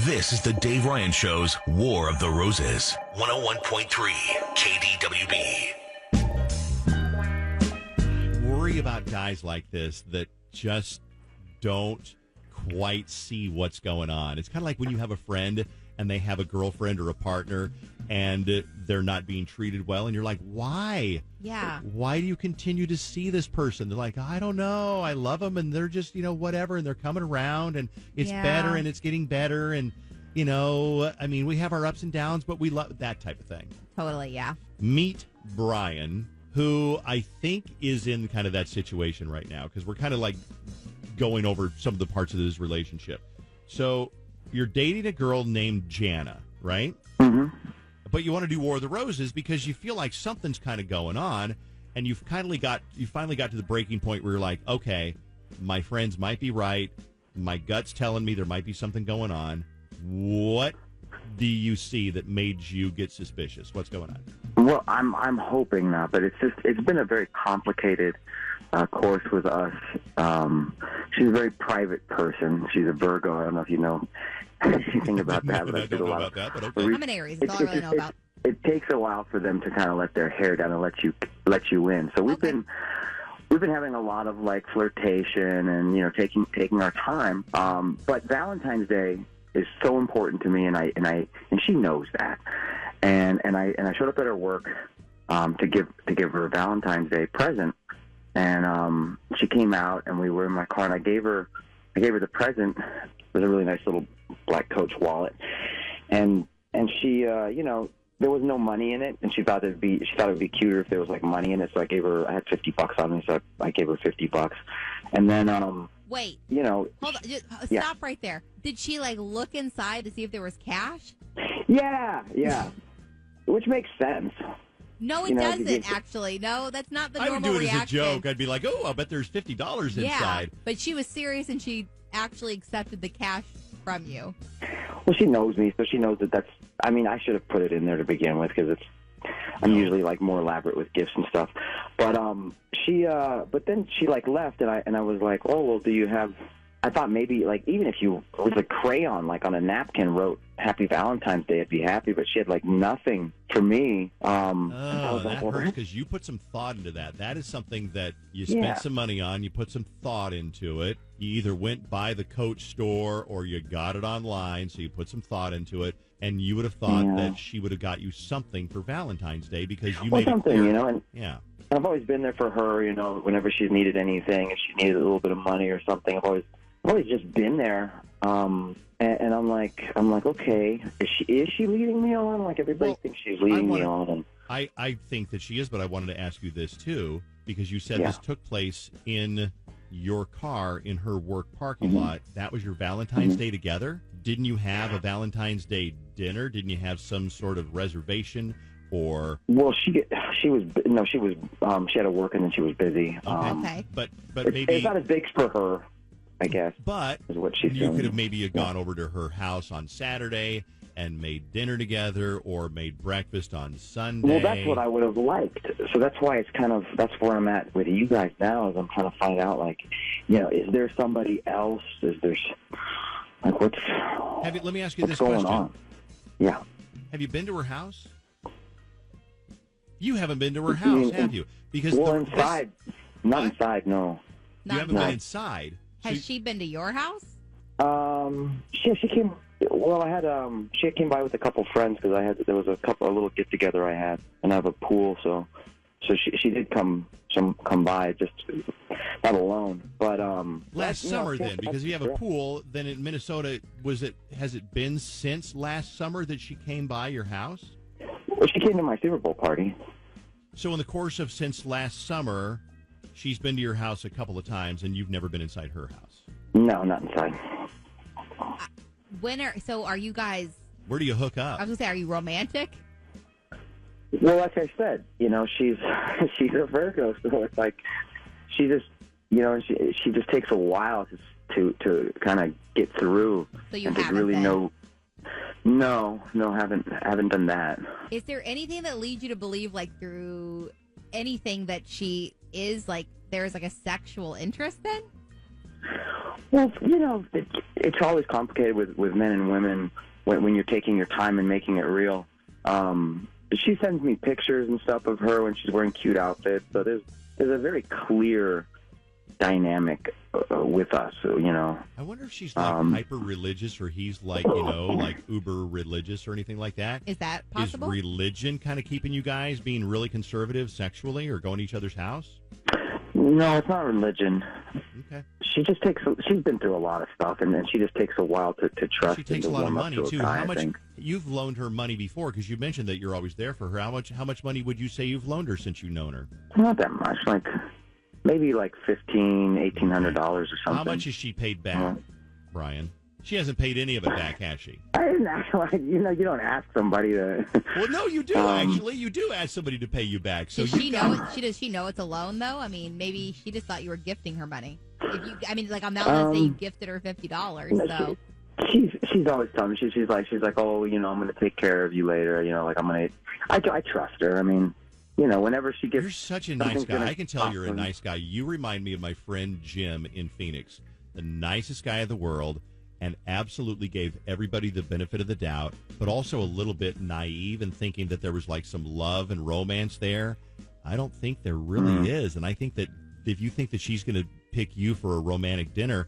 This is the Dave Ryan Show's War of the Roses. 101.3 KDWB. Worry about guys like this that just don't quite see what's going on. It's kind of like when you have a friend and they have a girlfriend or a partner and they're not being treated well, and you're like, why? Yeah. Why do you continue to see this person? They're like, I don't know. I love them, and they're just, whatever, and they're coming around, and it's better, and it's getting better, and, I mean, we have our ups and downs, but we love that type of thing. Totally, yeah. Meet Brian, who I think is in kind of that situation right now, because we're kind of like going over some of the parts of this relationship. So you're dating a girl named Jayna, right? Mm-hmm. But you want to do War of the Roses because you feel like something's kind of going on, and you finally got to the breaking point where you're like, okay, my friends might be right. My gut's telling me there might be something going on. What do you see that made you get suspicious? What's going on? Well, I'm hoping not, but it's been a very complicated course with us. She's a very private person. She's a Virgo. I don't know if you know anything about that. But I don't know about that, but okay. I'm an Aries. That's all I really know about. It takes a while for them to kind of let their hair down and let you in. So we've been having a lot of like flirtation and taking our time. But Valentine's Day is so important to me, and she knows that. And I showed up at her work to give her a Valentine's Day present. And she came out, and we were in my car, and I gave her the present. It was a really nice little black Coach wallet, and she, there was no money in it, and she thought it would be cuter if there was like money in it. So I had $50 on me, so I gave her $50, and then wait, hold on, stop right there. Did she like look inside to see if there was cash? Yeah, which makes sense. No, it doesn't, actually. No, that's not the normal reaction. I would do it as a joke. I'd be like, oh, I bet there's $50 inside. Yeah, but she was serious, and she actually accepted the cash from you. Well, she knows me, so she knows that I should have put it in there to begin with, because I'm usually like more elaborate with gifts and stuff. But but then she like left, and I was like, oh, well, do you have... I thought maybe, like, even if you, with a crayon, like, on a napkin, wrote Happy Valentine's Day, I'd be happy, but she had, like, nothing for me. That hurts because you put some thought into that. That is something that you spent some money on. You put some thought into it. You either went by the Coach store or you got it online, so you put some thought into it, and you would have thought that she would have got you something for Valentine's Day because you made something, it clear. And I've always been there for her, whenever she's needed anything, if she needed a little bit of money or something, I've always just been there, and I'm like, okay, is she leading me on? Like, everybody thinks she's leading me on. And I think that she is, but I wanted to ask you this too, because you said this took place in your car in her work parking lot. That was your Valentine's Day together. Didn't you have a Valentine's Day dinner? Didn't you have some sort of reservation? Or she had to work and then she was busy. Okay, but maybe it's not as big for her, I guess. But is what she's you doing. could have maybe gone over to her house on Saturday and made dinner together, or made breakfast on Sunday. Well, that's what I would have liked. So that's why that's where I'm at with you guys now. Is I'm trying to find out, like, is there somebody else? Is there like what's? Let me ask you this going question. On? Yeah. Have you been to her house? You haven't been to her house, have you? Because inside. Not inside, no. You haven't been inside. Has she been to your house? She came. Well, I had she came by with a couple friends because there was a little get together I had, and I have a pool, so she did come by, just not alone. But last summer then, because you have a pool, then in Minnesota, has it been since last summer that she came by your house? Well, she came to my Super Bowl party. So in the course of since last summer, she's been to your house a couple of times, and you've never been inside her house? No, not inside. Are you guys... Where do you hook up? I was going to say, are you romantic? Well, like I said, she's a Virgo, so it's like she just, she just takes a while to kind of get through. So you and haven't really been? No, haven't done that. Is there anything that leads you to believe, like, through anything that she is, like, there's, like, a sexual interest then? Well, it's always complicated with men and women when you're taking your time and making it real. She sends me pictures and stuff of her when she's wearing cute outfits. So there's a very clear dynamic with us. I wonder if she's like hyper religious, or he's like like uber religious or anything like that. Is that possible? Is religion kind of keeping you guys being really conservative sexually, or going to each other's house? No, it's not religion. Okay. She's been through a lot of stuff, and she just takes a while to trust. She takes a lot of money too. Guy, how much you've loaned her money before? Because you mentioned that you're always there for her. How much money would you say you've loaned her since you've known her? Not that much. Maybe $1,800 or something. How much has she paid back, Brian? She hasn't paid any of it back, has she? I didn't ask. You don't ask somebody to. Well, no, you do actually. You do ask somebody to pay you back. So does she know it's a loan though? I mean, maybe she just thought you were gifting her money. I'm not going to say you gifted her $50. So she's always telling me she's like, oh, I'm going to take care of you later. I trust her. I mean, whenever she gets. You're such a nice guy. I can tell you're a nice guy. You remind me of my friend Jim in Phoenix, the nicest guy in the world, and absolutely gave everybody the benefit of the doubt, but also a little bit naive and thinking that there was like some love and romance there. I don't think there really is. And I think that if you think that she's going to pick you for a romantic dinner,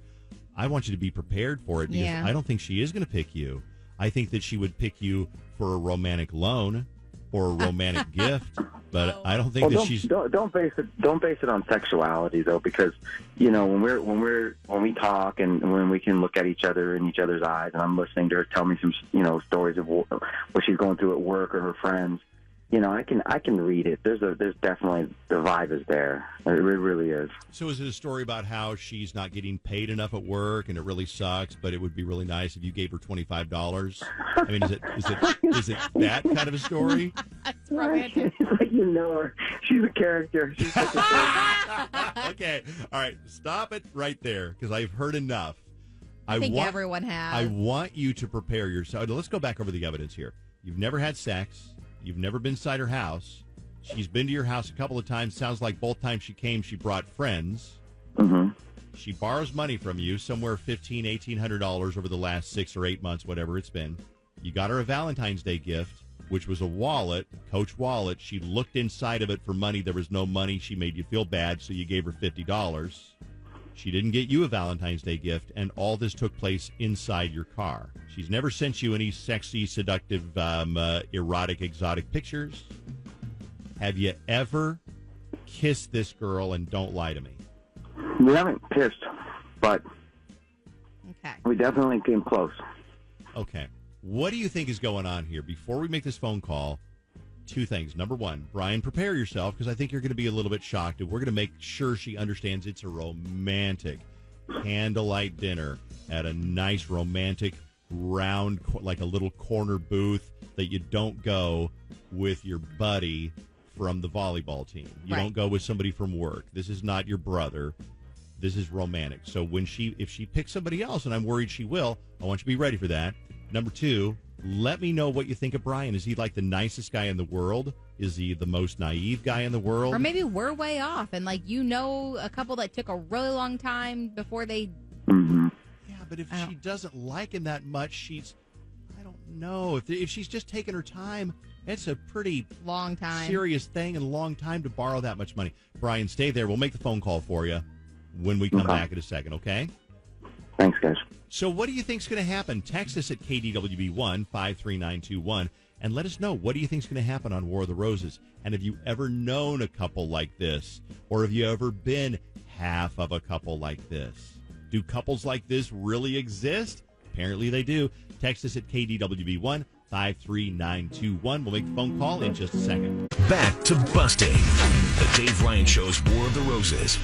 I want you to be prepared for it, because I don't think she is going to pick you. I think that she would pick you for a romantic loan or a romantic gift, but I don't think that she's. Don't base it on sexuality though, because when we talk and when we can look at each other in each other's eyes, and I'm listening to her tell me some stories of what she's going through at work or her friends. I can read it. There's definitely, the vibe is there. It really is. So is it a story about how she's not getting paid enough at work and it really sucks, but it would be really nice if you gave her $25? I mean, is it that kind of a story? That's romantic. It's like her. She's a character. She's such a character. Okay. All right. Stop it right there, because I've heard enough. I think everyone has. I want you to prepare yourself. Let's go back over the evidence here. You've never had sex. You've never been inside her house. She's been to your house a couple of times. Sounds like both times she came, she brought friends. Mm-hmm. She borrows money from you, somewhere $1,500, $1,800 over the last 6 or 8 months, whatever it's been. You got her a Valentine's Day gift, which was a wallet, Coach wallet. She looked inside of it for money. There was no money. She made you feel bad, so you gave her $50. She didn't get you a Valentine's Day gift, and all this took place inside your car. She's never sent you any sexy, seductive, erotic, exotic pictures. Have you ever kissed this girl, and don't lie to me? We haven't kissed, but okay, we definitely came close. Okay. What do you think is going on here? Before we make this phone call, 2 things. Number 1, Brian, prepare yourself, because I think you're going to be a little bit shocked. And we're going to make sure she understands it's a romantic candlelight dinner at a nice romantic round, like a little corner booth that you don't go with your buddy from the volleyball team. You don't go with somebody from work. This is not your brother. This is romantic. So if she picks somebody else, and I'm worried she will, I want you to be ready for that. Number 2, let me know what you think of Brian. Is he like the nicest guy in the world? Is he the most naive guy in the world? Or maybe we're way off, and a couple that took a really long time before they. Mm-hmm. Yeah, but if she doesn't like him that much, I don't know. If she's just taking her time, it's a pretty long time, serious thing, and a long time to borrow that much money. Brian, stay there. We'll make the phone call for you when we come back in a second, okay? Thanks, guys. So what do you think's going to happen? Text us at KDWB1 53921 and let us know, what do you think's going to happen on War of the Roses? And have you ever known a couple like this? Or have you ever been half of a couple like this? Do couples like this really exist? Apparently they do. Text us at KDWB1 53921. We'll make the phone call in just a second. Back to busting. The Dave Ryan Show's War of the Roses.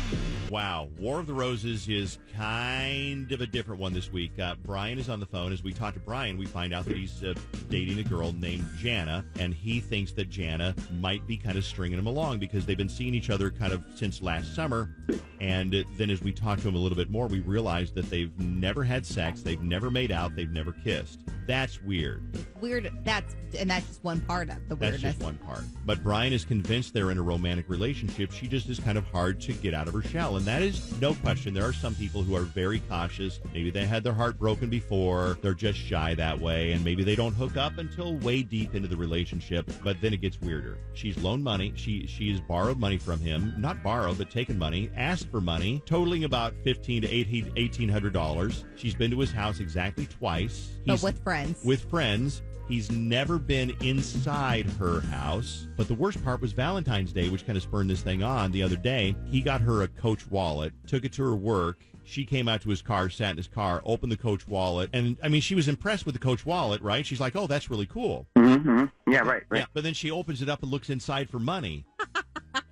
Wow. War of the Roses is kind of a different one this week. Brian is on the phone. As we talk to Brian, we find out that he's dating a girl named Jayna, and he thinks that Jayna might be kind of stringing him along because they've been seeing each other kind of since last summer. And then as we talk to him a little bit more, we realize that they've never had sex, they've never made out, they've never kissed. That's weird. weird. That's just one part of the weirdness. That's just one part. But Brian is convinced they're in a romantic relationship. She just is kind of hard to get out of her shell. And that is no question. There are some people who are very cautious. Maybe they had their heart broken before. They're just shy that way. And maybe they don't hook up until way deep into the relationship. But then it gets weirder. She's loaned money. She has borrowed money from him. Not borrowed, but taken money. Asked for money, totaling about $1,500 to $1,800. She's been to his house exactly twice. But with friends. With friends. He's never been inside her house. But the worst part was Valentine's Day, which kind of spurred this thing on the other day. He got her a Coach wallet, took it to her work. She came out to his car, sat in his car, opened the Coach wallet. And, I mean, she was impressed with the Coach wallet, right? She's like, oh, that's really cool. Mm-hmm. Yeah, right. Yeah, but then she opens it up and looks inside for money.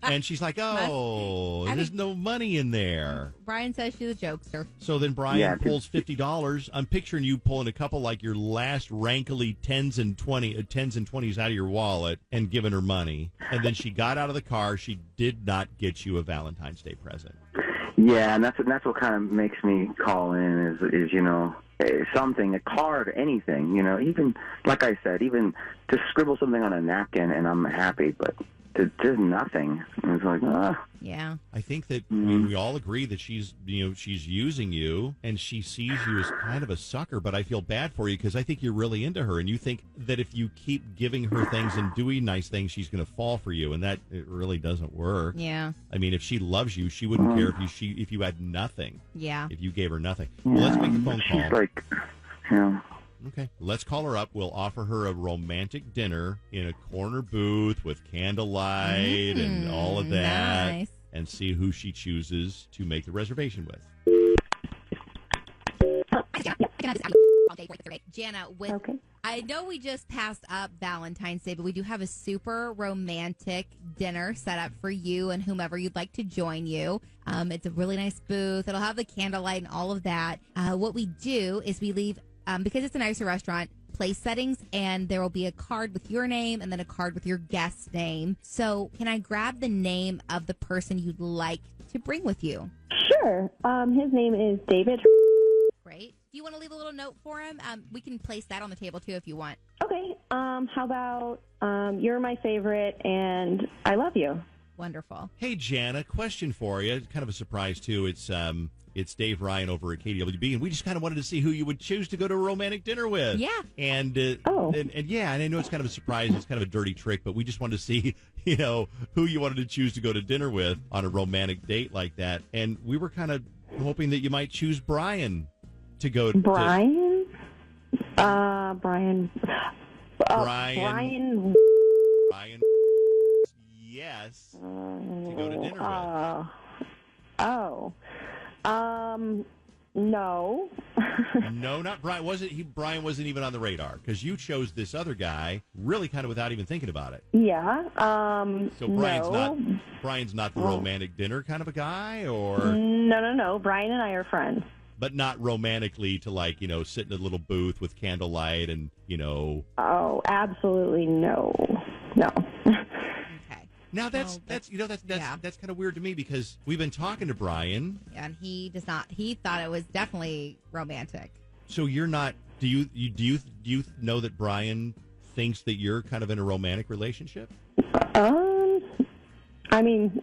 And she's like, oh, there's no money in there. Brian says she's a jokester. So then Brian pulls $50. I'm picturing you pulling a couple like your last rankly 10s and 20s out of your wallet and giving her money. And then she got out of the car. She did not get you a Valentine's Day present. Yeah, and that's what kind of makes me call in is something, a card, anything, even, like I said, even to scribble something on a napkin and I'm happy, but there's nothing. It's like, Yeah. I think that we all agree that she's using you and she sees you as kind of a sucker, but I feel bad for you because I think you're really into her and you think that if you keep giving her things and doing nice things, she's going to fall for you, and that it really doesn't work. Yeah. I mean, if she loves you, she wouldn't care if you had nothing. Yeah. If you gave her nothing. Well, let's make the phone call. She's like, yeah. Okay, let's call her up. We'll offer her a romantic dinner in a corner booth with candlelight and all of that, nice. And see who she chooses to make the reservation with. Jana, I know we just passed up Valentine's Day, but we do have a super romantic dinner set up for you and whomever you'd like to join you. It's a really nice booth. It'll have the candlelight and all of that. What we do is we leave, because it's a nicer restaurant, place settings, and there will be a card with your name and then a card with your guest's name. So can I grab the name of the person you'd like to bring with you? Sure. His name is David. Great. Do you want to leave a little note for him? We can place that on the table, too, if you want. Okay. How about you're my favorite and I love you? Wonderful. Hey, Jana, question for you. Kind of a surprise, too. It's Dave Ryan over at KWB, and we just kind of wanted to see who you would choose to go to a romantic dinner with. Yeah. And and I know it's kind of a surprise. It's kind of a dirty trick, but we just wanted to see, who you wanted to choose to go to dinner with on a romantic date like that. And we were kind of hoping that you might choose Brian to go to. Brian? Brian. Yes. To go to dinner with. No. No, not Brian. Brian wasn't even on the radar because you chose this other guy really kind of without even thinking about it. Yeah. So Brian's not the romantic dinner kind of a guy, or No. Brian and I are friends. But not romantically to sit in a little booth with candlelight and Oh, absolutely no. Now that's kind of weird to me because we've been talking to Brian, and he does not. He thought it was definitely romantic. So you're not. Do you know that Brian thinks that you're kind of in a romantic relationship? I mean,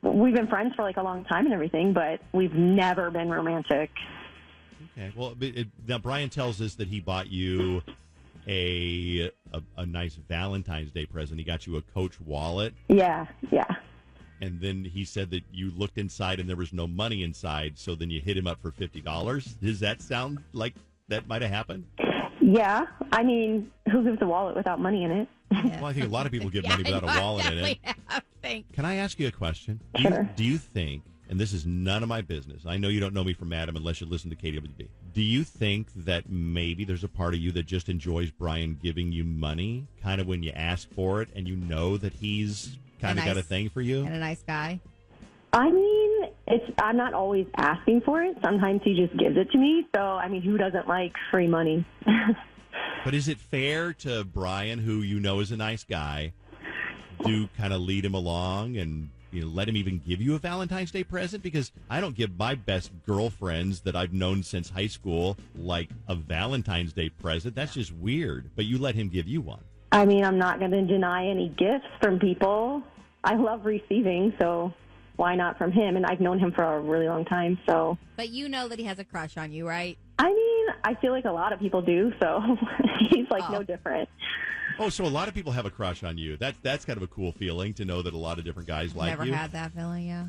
we've been friends for like a long time and everything, but we've never been romantic. Okay. Well, now Brian tells us that he bought you a nice Valentine's Day present. He got you a Coach wallet. Yeah. And then he said that you looked inside and there was no money inside, so then you hit him up for $50. Does that sound like that might have happened? Yeah. I mean, who gives a wallet without money in it? Well, I think a lot of people give money without a wallet in it. Can I ask you a question? Sure. Do you think, and this is none of my business, I know you don't know me from Adam unless you listen to KWB, do you think that maybe there's a part of you that just enjoys Brian giving you money kind of when you ask for it and you know that he's kind of got a thing for you? And a nice guy. I mean, I'm not always asking for it. Sometimes he just gives it to me. So, I mean, who doesn't like free money? But is it fair to Brian, who you know is a nice guy, do kind of lead him along and let him even give you a Valentine's Day present? Because I don't give my best girlfriends that I've known since high school like a Valentine's Day present. That's just weird. But you let him give you one. I mean, I'm not going to deny any gifts from people. I love receiving, so why not from him? And I've known him for a really long time, so. But you know that he has a crush on you, right? I mean, I feel like a lot of people do, so he's like no different. Oh, so a lot of people have a crush on you. That's kind of a cool feeling to know that a lot of different guys like you. Never had that feeling, yeah.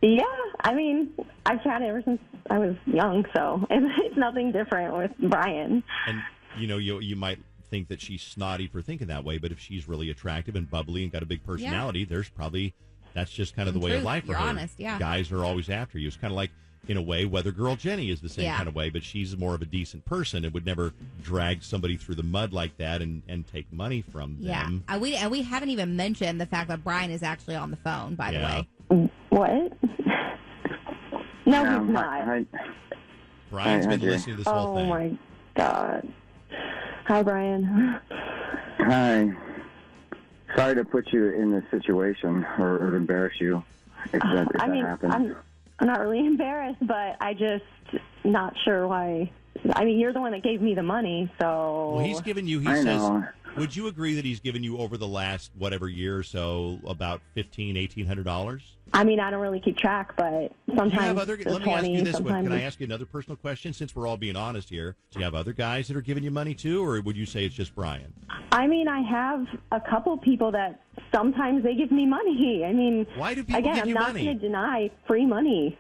Yeah, I mean, I've had it ever since I was young, so it's nothing different with Brian. And, you might think that she's snotty for thinking that way, but if she's really attractive and bubbly and got a big personality, that's just kind of the way of life for You're her. honest, yeah. Guys are always after you. It's kind of like, in a way, Weather Girl Jenny is the same kind of way, but she's more of a decent person and would never drag somebody through the mud like that and take money from them. Yeah, and we haven't even mentioned the fact that Brian is actually on the phone, by the way. What? No, he's not. Brian's been listening to this whole thing. Oh, my God. Hi, Brian. Hi. Sorry to put you in this situation or embarrass you if that happens. I'm not really embarrassed, but I just not sure why. I mean, you're the one that gave me the money, so. Well, he's given you, he says, would you agree that he's given you over the last, whatever year or so, about $1,800? I mean, I don't really keep track, but sometimes let me ask you this one. Can I ask you another personal question, since we're all being honest here? Do you have other guys that are giving you money too, or would you say it's just Brian? I mean, I have a couple people that sometimes they give me money. I mean, why do people give you money? I'm not going to deny free money.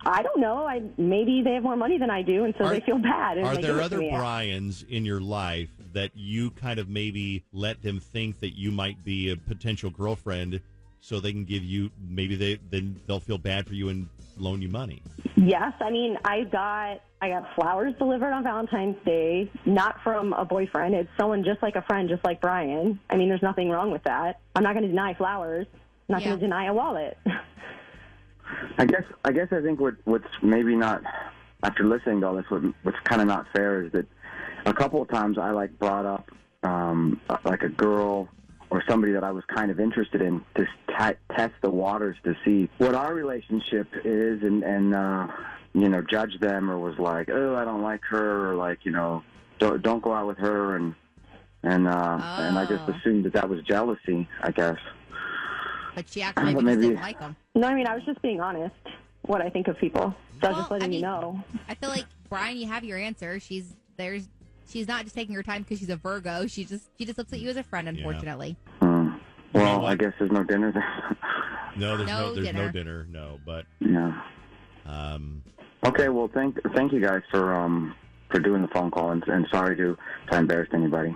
I don't know. Maybe they have more money than I do, and so they feel bad. Are there other Brians in your life that you kind of maybe let them think that you might be a potential girlfriend, so they can give you, maybe they'll feel bad for you and loan you money? Yes, I mean, I got flowers delivered on Valentine's Day, not from a boyfriend. It's someone just like a friend, just like Brian. I mean, there's nothing wrong with that. I'm not going to deny flowers. I'm not going to deny a wallet. I guess I think what's maybe not, after listening to all this, what's kind of not fair is that a couple of times I brought up like a girl or somebody that I was kind of interested in to test the waters to see what our relationship is and judge them, or was like, oh, I don't like her, or like, don't go out with her, and I just assumed that was jealousy, I guess. But she actually maybe didn't like him. No, I mean, I was just being honest, what I think of people. So I was just letting you know. I feel like, Brian, you have your answer. She's not just taking her time because she's a Virgo. She just looks at you as a friend, unfortunately. Well, I guess there's no dinner there. No, there's no dinner. No, but yeah. Okay, well, thank you guys for doing the phone call, and sorry to embarrass anybody.